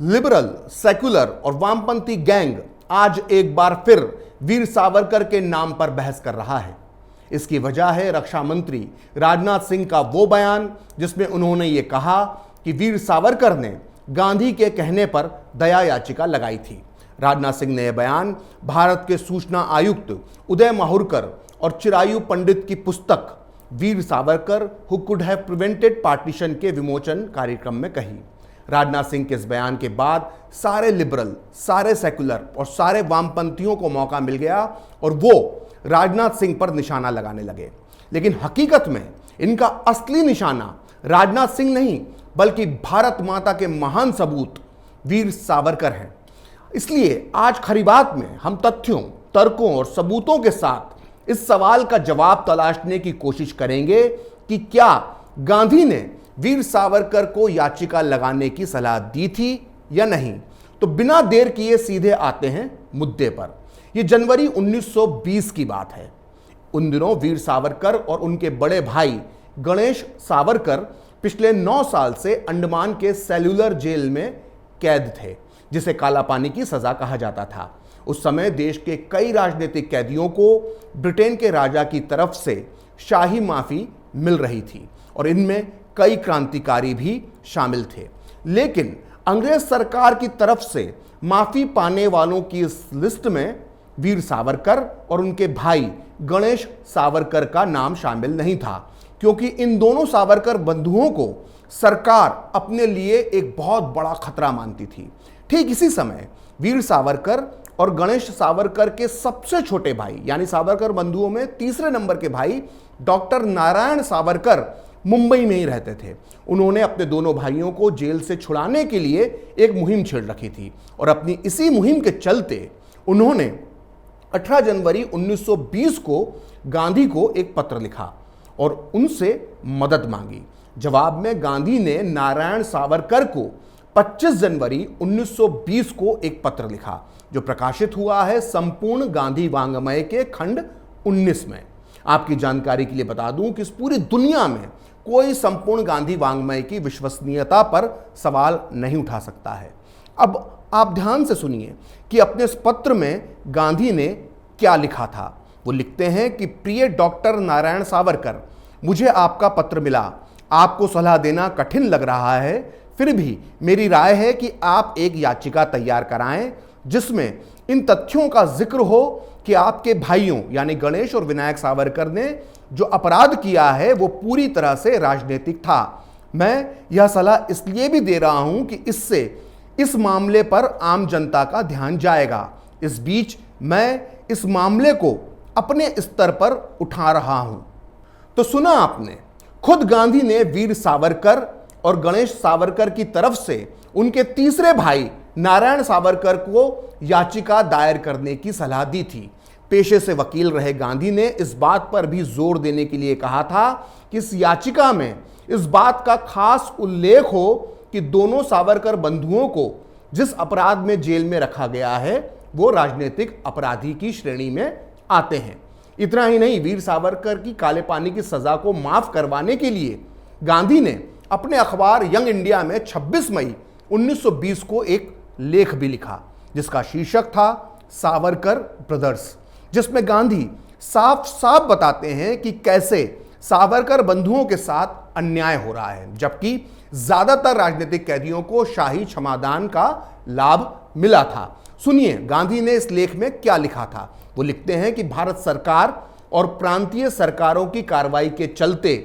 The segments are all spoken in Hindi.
लिबरल, सेक्युलर और वामपंथी गैंग आज एक बार फिर वीर सावरकर के नाम पर बहस कर रहा है। इसकी वजह है रक्षा मंत्री राजनाथ सिंह का वो बयान जिसमें उन्होंने ये कहा कि वीर सावरकर ने गांधी के कहने पर दया याचिका लगाई थी। राजनाथ सिंह ने यह बयान भारत के सूचना आयुक्त उदय माहुरकर और चिरायु पंडित की पुस्तक Veer Savarkar who could have prevented partition के विमोचन कार्यक्रम में कही। राजनाथ सिंह के इस बयान के बाद सारे लिबरल, सारे सेकुलर और सारे वामपंथियों को मौका मिल गया और वो राजनाथ सिंह पर निशाना लगाने लगे। लेकिन हकीकत में इनका असली निशाना राजनाथ सिंह नहीं बल्कि भारत माता के महान सपूत वीर सावरकर हैं। इसलिए आज खरी बात में हम तथ्यों, तर्कों और सबूतों के साथ इस सवाल का जवाब तलाशने की कोशिश करेंगे कि क्या गांधी ने वीर सावरकर को याचिका लगाने की सलाह दी थी या नहीं। तो बिना देर किए सीधे आते हैं मुद्दे पर। यह जनवरी 1920 की बात है। उन दिनों वीर सावरकर और उनके बड़े भाई गणेश सावरकर पिछले 9 साल से अंडमान के सेल्यूलर जेल में कैद थे, जिसे काला पानी की सजा कहा जाता था। उस समय देश के कई राजनीतिक कैदियों को ब्रिटेन के राजा की तरफ से शाही माफी मिल रही थी और इनमें कई क्रांतिकारी भी शामिल थे। लेकिन अंग्रेज सरकार की तरफ से माफी पाने वालों की इस लिस्ट में वीर सावरकर और उनके भाई गणेश सावरकर का नाम शामिल नहीं था, क्योंकि इन दोनों सावरकर बंधुओं को सरकार अपने लिए एक बहुत बड़ा खतरा मानती थी। ठीक इसी समय वीर सावरकर और गणेश सावरकर के सबसे छोटे भाई यानी सावरकर बंधुओं में तीसरे नंबर के भाई डॉक्टर नारायण सावरकर मुंबई में ही रहते थे। उन्होंने अपने दोनों भाइयों को जेल से छुड़ाने के लिए एक मुहिम छेड़ रखी थी और अपनी इसी मुहिम के चलते उन्होंने 18 जनवरी 1920 को गांधी को एक पत्र लिखा और उनसे मदद मांगी। जवाब में गांधी ने नारायण सावरकर को 25 जनवरी 1920 को एक पत्र लिखा जो प्रकाशित हुआ है संपूर्ण गांधी वांग्मय के खंड 19 में। आपकी जानकारी के लिए बता दूं कि इस पूरी दुनिया में कोई संपूर्ण गांधी वांग्मय की विश्वसनीयता पर सवाल नहीं उठा सकता है। अब आप ध्यान से सुनिए कि अपने इस पत्र में गांधी ने क्या लिखा था। वो लिखते हैं कि प्रिय डॉक्टर नारायण सावरकर, मुझे आपका पत्र मिला। आपको सलाह देना कठिन लग रहा है, फिर भी मेरी राय है कि आप एक याचिका तैयार कराएं जिसमें इन तथ्यों का जिक्र हो कि आपके भाइयों यानी गणेश और विनायक सावरकर ने जो अपराध किया है वो पूरी तरह से राजनीतिक था। मैं यह सलाह इसलिए भी दे रहा हूं कि इससे इस मामले पर आम जनता का ध्यान जाएगा। इस बीच मैं इस मामले को अपने स्तर पर उठा रहा हूं। तो सुना आपने, खुद गांधी ने वीर सावरकर और गणेश सावरकर की तरफ से उनके तीसरे भाई नारायण सावरकर को याचिका दायर करने की सलाह दी थी। पेशे से वकील रहे गांधी ने इस बात पर भी जोर देने के लिए कहा था कि इस याचिका में इस बात का खास उल्लेख हो कि दोनों सावरकर बंधुओं को जिस अपराध में जेल में रखा गया है वो राजनीतिक अपराधी की श्रेणी में आते हैं। इतना ही नहीं, वीर सावरकर की काले पानी की सजा को माफ करवाने के लिए गांधी ने अपने अखबार यंग इंडिया में 26 मई 1920 को एक लेख भी लिखा जिसका शीर्षक था सावरकर ब्रदर्स, जिसमें गांधी साफ साफ बताते हैं कि कैसे सावरकर बंधुओं के साथ अन्याय हो रहा है, जबकि ज्यादातर राजनीतिक कैदियों को शाही क्षमादान का लाभ मिला था। सुनिए गांधी ने इस लेख में क्या लिखा था। वो लिखते हैं कि भारत सरकार और प्रांतीय सरकारों की कार्रवाई के चलते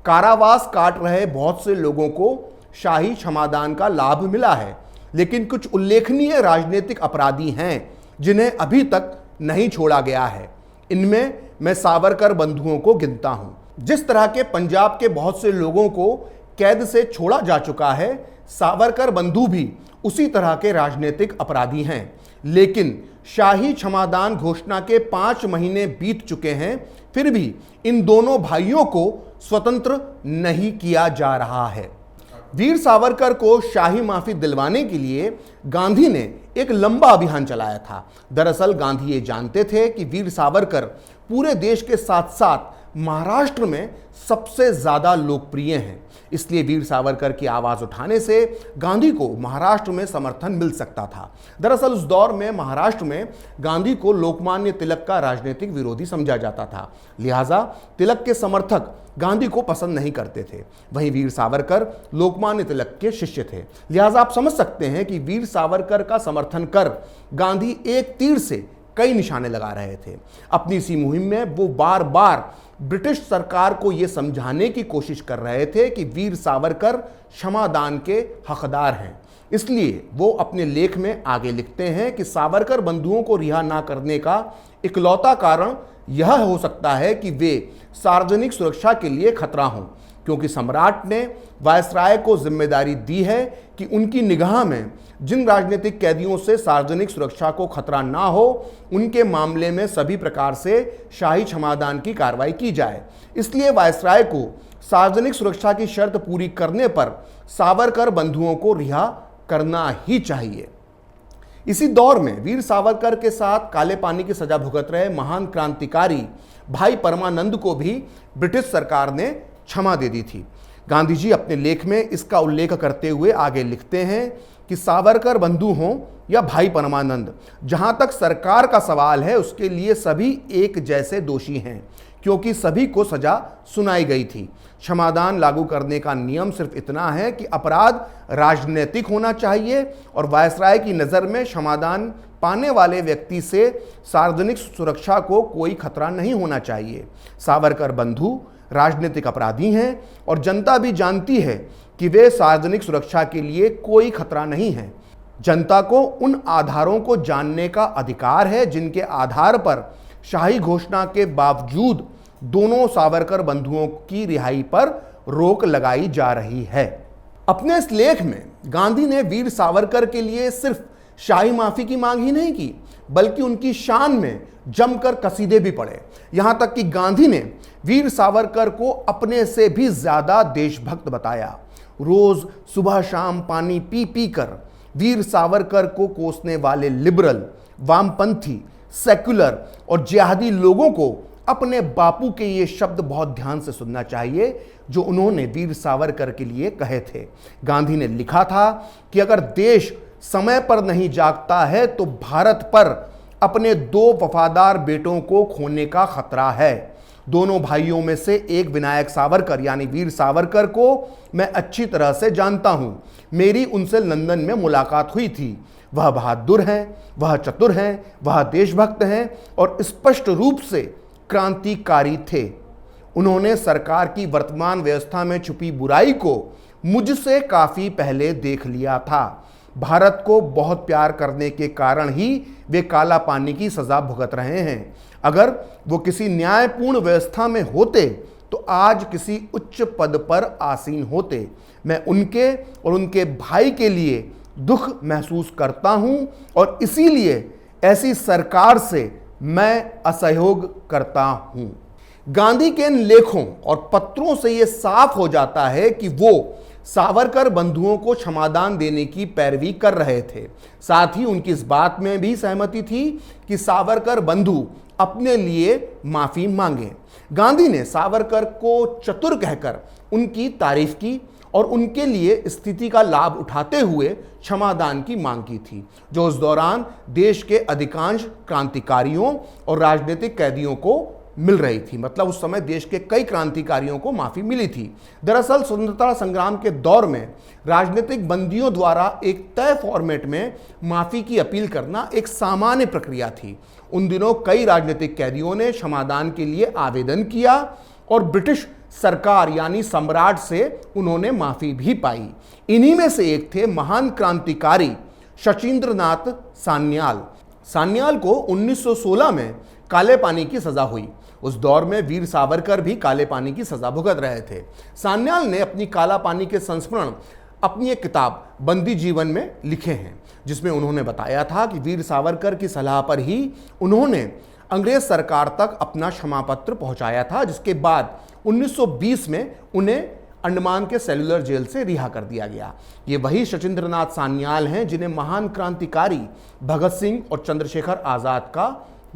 कारावास काट रहे बहुत से लोगों को शाही क्षमादान का लाभ मिला है, लेकिन कुछ उल्लेखनीय राजनीतिक अपराधी हैं जिन्हें अभी तक नहीं छोड़ा गया है। इनमें मैं सावरकर बंधुओं को गिनता हूं। जिस तरह के पंजाब के बहुत से लोगों को कैद से छोड़ा जा चुका है, सावरकर बंधु भी उसी तरह के राजनीतिक अपराधी हैं। लेकिन शाही क्षमादान घोषणा के 5 महीने बीत चुके हैं, फिर भी इन दोनों भाइयों को स्वतंत्र नहीं किया जा रहा है। वीर सावरकर को शाही माफी दिलवाने के लिए गांधी ने एक लंबा अभियान चलाया था। दरअसल गांधी ये जानते थे कि वीर सावरकर पूरे देश के साथ साथ महाराष्ट्र में सबसे ज्यादा लोकप्रिय हैं। इसलिए वीर सावरकर की आवाज उठाने से गांधी को महाराष्ट्र में समर्थन मिल सकता था। दरअसल उस दौर में महाराष्ट्र में गांधी को लोकमान्य तिलक का राजनीतिक विरोधी समझा जाता था, लिहाजा तिलक के समर्थक गांधी को पसंद नहीं करते थे। वहीं वीर सावरकर लोकमान्य तिलक के शिष्य थे, लिहाजा आप समझ सकते हैं कि वीर सावरकर का समर्थन कर गांधी एक तीर से कई निशाने लगा रहे थे। अपनी इसी मुहिम में वो बार बार ब्रिटिश सरकार को यह समझाने की कोशिश कर रहे थे कि वीर सावरकर क्षमादान के हकदार हैं। इसलिए वो अपने लेख में आगे लिखते हैं कि सावरकर बंधुओं को रिहा ना करने का इकलौता कारण यह हो सकता है कि वे सार्वजनिक सुरक्षा के लिए खतरा हों, क्योंकि सम्राट ने वायसराय को जिम्मेदारी दी है कि उनकी निगाह में जिन राजनीतिक कैदियों से सार्वजनिक सुरक्षा को खतरा ना हो, उनके मामले में सभी प्रकार से शाही क्षमादान की कार्रवाई की जाए। इसलिए वायसराय को सार्वजनिक सुरक्षा की शर्त पूरी करने पर सावरकर बंधुओं को रिहा करना ही चाहिए। इसी दौर में वीर सावरकर के साथ काले पानी की सजा भुगत रहे महान क्रांतिकारी भाई परमानंद को भी ब्रिटिश सरकार ने क्षमा दे दी थी। गांधी जी अपने लेख में इसका उल्लेख करते हुए आगे लिखते हैं कि सावरकर बंधु हों या भाई परमानंद, जहां तक सरकार का सवाल है उसके लिए सभी एक जैसे दोषी हैं, क्योंकि सभी को सजा सुनाई गई थी। क्षमादान लागू करने का नियम सिर्फ इतना है कि अपराध राजनीतिक होना चाहिए और वायसराय की नज़र में क्षमादान पाने वाले व्यक्ति से सार्वजनिक सुरक्षा को कोई खतरा नहीं होना चाहिए। सावरकर बंधु राजनीतिक अपराधी हैं और जनता भी जानती है कि वे सार्वजनिक सुरक्षा के लिए कोई खतरा नहीं है। जनता को उन आधारों को जानने का अधिकार है जिनके आधार पर शाही घोषणा के बावजूद दोनों सावरकर बंधुओं की रिहाई पर रोक लगाई जा रही है। अपने इस लेख में गांधी ने वीर सावरकर के लिए सिर्फ शाही माफी की मांग ही नहीं की, बल्कि उनकी शान में जमकर कसीदे भी पढ़े। यहां तक कि गांधी ने वीर सावरकर को अपने से भी ज्यादा देशभक्त बताया। रोज सुबह शाम पानी पी पी कर वीर सावरकर को कोसने वाले लिबरल, वामपंथी, सेक्युलर और जिहादी लोगों को अपने बापू के ये शब्द बहुत ध्यान से सुनना चाहिए जो उन्होंने वीर सावरकर के लिए कहे थे। गांधी ने लिखा था कि अगर देश समय पर नहीं जागता है तो भारत पर अपने दो वफादार बेटों को खोने का खतरा है। दोनों भाइयों में से एक विनायक सावरकर यानी वीर सावरकर को मैं अच्छी तरह से जानता हूं। मेरी उनसे लंदन में मुलाकात हुई थी। वह बहादुर हैं, वह चतुर हैं, वह देशभक्त हैं और स्पष्ट रूप से क्रांतिकारी थे। उन्होंने सरकार की वर्तमान व्यवस्था में छुपी बुराई को मुझसे काफी पहले देख लिया था। भारत को बहुत प्यार करने के कारण ही वे काला पानी की सजा भुगत रहे हैं। अगर वो किसी न्यायपूर्ण व्यवस्था में होते तो आज किसी उच्च पद पर आसीन होते। मैं उनके और उनके भाई के लिए दुख महसूस करता हूं और इसीलिए ऐसी सरकार से मैं असहयोग करता हूं। गांधी के इन लेखों और पत्रों से यह साफ हो जाता है कि वो सावरकर बंधुओं को क्षमादान देने की पैरवी कर रहे थे। साथ ही उनकी इस बात में भी सहमति थी कि सावरकर बंधु अपने लिए माफी मांगे। गांधी ने सावरकर को चतुर कहकर उनकी तारीफ की और उनके लिए स्थिति का लाभ उठाते हुए क्षमादान की मांग की थी, जो उस दौरान देश के अधिकांश क्रांतिकारियों और राजनीतिक कैदियों को मिल रही थी। मतलब उस समय देश के कई क्रांतिकारियों को माफी मिली थी। दरअसल स्वतंत्रता संग्राम के दौर में राजनीतिक बंदियों द्वारा एक तय फॉर्मेट में माफी की अपील करना एक सामान्य प्रक्रिया थी। उन दिनों कई राजनीतिक कैदियों ने क्षमादान के लिए आवेदन किया और ब्रिटिश सरकार यानी सम्राट से उन्होंने माफी भी पाई। इन्हीं में से एक थे महान क्रांतिकारी शचीन्द्रनाथ सान्याल। सान्याल को 1916 में काले पानी की सजा हुई। उस दौर में वीर सावरकर भी काले पानी की सजा भुगत रहे थे। सान्याल ने अपनी काला पानी के संस्मरण अपनी एक किताब बंदी जीवन में लिखे हैं, जिसमें उन्होंने बताया था कि वीर सावरकर की सलाह पर ही उन्होंने अंग्रेज सरकार तक अपना क्षमा पत्र पहुंचाया था, जिसके बाद 1920 में उन्हें अंडमान के सेलुलर जेल से रिहा कर दिया गया। ये वही सचिंद्रनाथ सान्याल हैं जिन्हें महान क्रांतिकारी भगत सिंह और चंद्रशेखर आजाद का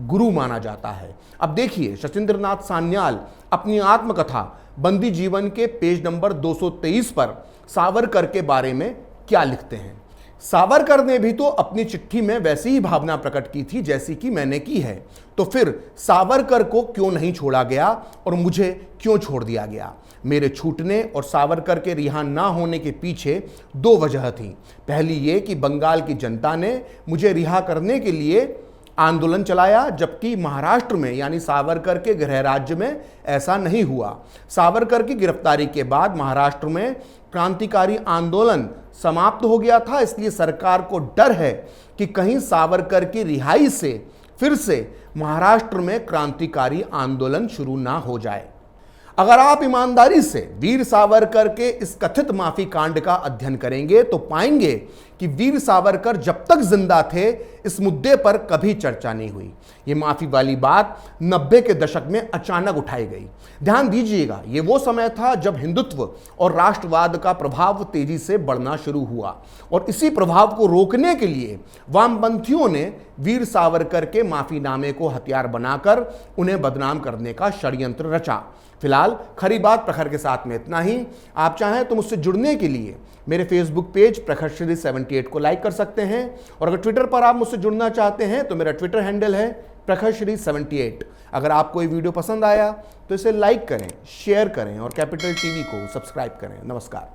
गुरु माना जाता है। अब देखिए सचिंद्रनाथ सान्याल अपनी आत्मकथा बंदी जीवन के पेज नंबर 223 पर सावरकर के बारे में क्या लिखते हैं। सावरकर ने भी तो अपनी चिट्ठी में वैसी ही भावना प्रकट की थी जैसी कि मैंने की है, तो फिर सावरकर को क्यों नहीं छोड़ा गया और मुझे क्यों छोड़ दिया गया। मेरे छूटने और सावरकर के रिहा ना होने के पीछे दो वजह थी। पहली ये कि बंगाल की जनता ने मुझे रिहा करने के लिए आंदोलन चलाया, जबकि महाराष्ट्र में यानी सावरकर के गृह राज्य में ऐसा नहीं हुआ। सावरकर की गिरफ्तारी के बाद महाराष्ट्र में क्रांतिकारी आंदोलन समाप्त हो गया था, इसलिए सरकार को डर है कि कहीं सावरकर की रिहाई से फिर से महाराष्ट्र में क्रांतिकारी आंदोलन शुरू ना हो जाए। अगर आप ईमानदारी से वीर सावरकर के इस कथित माफी कांड का अध्ययन करेंगे तो पाएंगे कि वीर सावरकर जब तक जिंदा थे इस मुद्दे पर कभी चर्चा नहीं हुई। ये माफी वाली बात 90 के दशक में अचानक उठाई गई। ध्यान दीजिएगा, ये वो समय था जब हिंदुत्व और राष्ट्रवाद का प्रभाव तेजी से बढ़ना शुरू हुआ और इसी प्रभाव को रोकने के लिए वामपंथियों ने वीर सावरकर के माफीनामे को हथियार बनाकर उन्हें बदनाम करने का षड्यंत्र रचा। फिलहाल खरी बात प्रखर के साथ में इतना ही। आप चाहें तो मुझसे जुड़ने के लिए मेरे फेसबुक पेज प्रखरश्री 78 को लाइक कर सकते हैं और अगर ट्विटर पर आप मुझसे जुड़ना चाहते हैं तो मेरा ट्विटर हैंडल है प्रखरश्री 78। अगर आपको ये वीडियो पसंद आया तो इसे लाइक करें, शेयर करें और कैपिटल टीवी को सब्सक्राइब करें। नमस्कार।